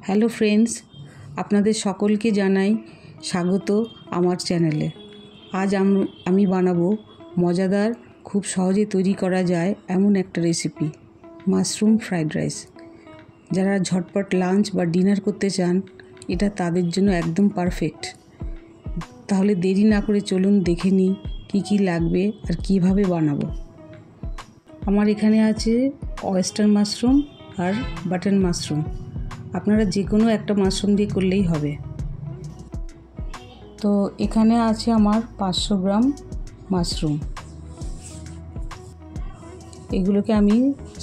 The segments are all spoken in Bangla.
হ্যালো ফ্রেন্ডস, আপনাদের সকলকে জানাই স্বাগত আমার চ্যানেলে। আজ আমি বানাবো মজাদার, খুব সহজে তৈরি করা যায় এমন একটা রেসিপি, মাশরুম ফ্রাইড রাইস। যারা ঝটপট লাঞ্চ বা ডিনার করতে চান, এটা তাদের জন্য একদম পারফেক্ট। তাহলে দেরি না করে চলুন দেখে নিই কী লাগবে আর কিভাবে বানাবো। আমার এখানে আছে ওয়েস্টার্ন মাশরুম আর বাটন মাশরুম। আপনারা যে কোনো একটা মাশরুম দিয়ে করলেই হবে। তো এখানে আছে আমার 500 গ্রাম মাশরুম। এগুলোকে আমি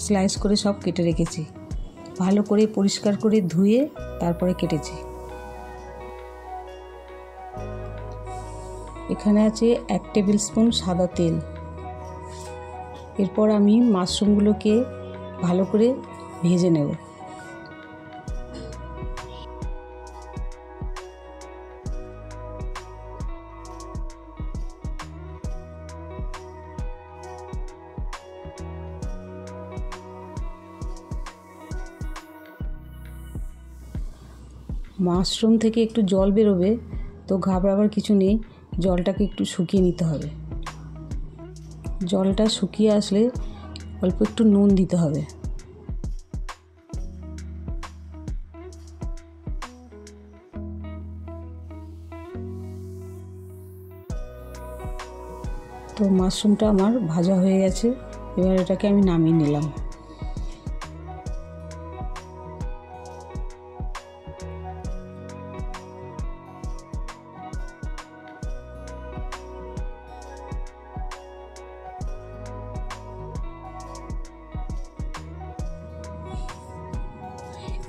স্লাইস করে সব কেটে রেখেছি, ভালো করে পরিষ্কার করে ধুয়ে তারপরে কেটেছি। এখানে আছে 1 টেবিল স্পুন সাদা তেল। এরপর আমি মাশরুমগুলোকে ভালো করে ভেজে নেব। মাশরুম থেকে একটু জল বেরোবে, তো ঘাবড়াবার কিছু নেই। জলটাকে একটু শুকিয়ে নিতে হবে। জলটা শুকিয়ে আসলে অল্প একটু নুন দিতে হবে। তো মাশরুমটা আমার ভাজা হয়ে গেছে, এবার এটাকে আমি নামিয়ে নিলাম।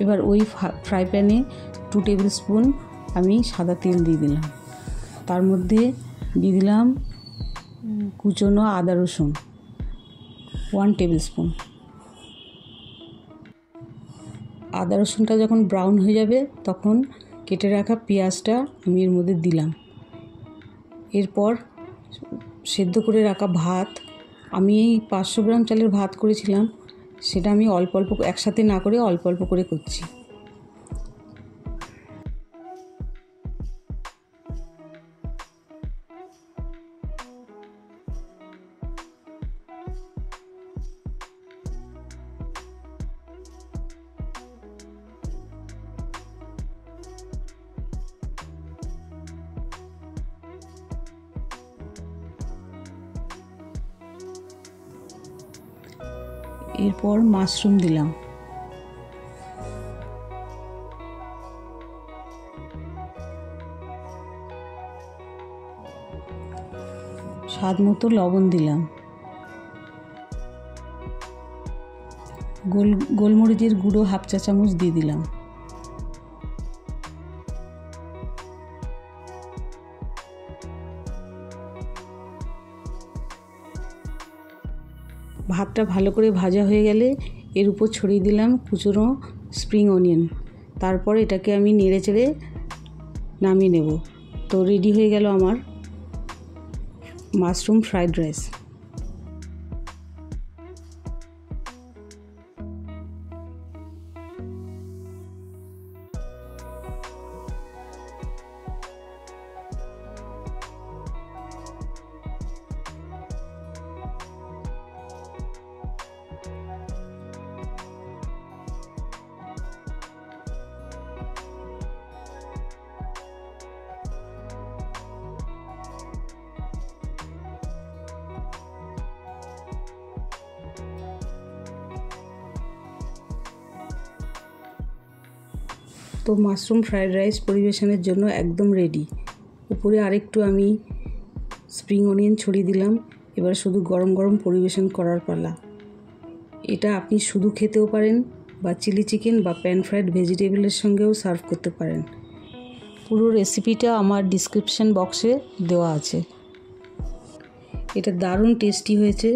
এবার ওই ফ্রাই প্যানে 2 টেবিল স্পুন আমি সাদা তেল দিয়ে দিলাম। তার মধ্যে দিয়ে দিলাম কুচনো আদা রসুন 1 টেবিল স্পুন। আদা রসুনটা যখন ব্রাউন হয়ে যাবে তখন কেটে রাখা পেঁয়াজটা আমি এর মধ্যে দিলাম। এরপর সেদ্ধ করে রাখা ভাত, আমি এই 500 গ্রাম চালের ভাত করেছিলাম, সেটা আমি অল্প অল্প একসাথে না করে অল্প অল্প করে করছি। এরপর মাশরুম দিলাম। স্বাদ মতো লবণ দিলাম। গোলমরিচের গুঁড়ো 1/2 চা চামচ দিয়ে দিলাম। ভাতটা ভালো করে ভাজা হয়ে গেলে এর উপর ছড়িয়ে দিলাম কুচনো স্প্রিং অনিয়ন। তারপর এটাকে আমি নেড়ে চেড়ে নামিয়ে নেব। তো রেডি হয়ে গেল আমার মাশরুম ফ্রাইড রাইস। তো মাশরুম ফ্রাইড রাইস পরিবেশনের জন্য একদম রেডি। উপরে আরেকটু আমি স্প্রিং অনিয়ন ছড়িয়ে দিলাম। এবার শুধু গরম গরম পরিবেশন করার পালা। এটা আপনি শুধু খেতেও পারেন, বা চিলি চিকেন বা প্যান ফ্রাইড ভেজিটেবলের সঙ্গেও সার্ভ করতে পারেন। পুরো রেসিপিটা আমার ডিসক্রিপশন বক্সে দেওয়া আছে। এটা দারুণ টেস্টি হয়েছে।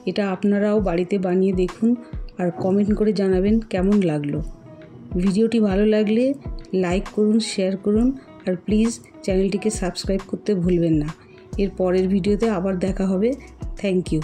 এটা আপনারাও বাড়িতে বানিয়ে দেখুন আর কমেন্ট করে জানাবেন কেমন লাগলো। ভিডিওটি ভালো লাগলে লাইক করুন, শেয়ার করুন আর প্লিজ চ্যানেলটিকে সাবস্ক্রাইব করতে ভুলবেন না। এর পরের ভিডিওতে আবার দেখা হবে। Thank you.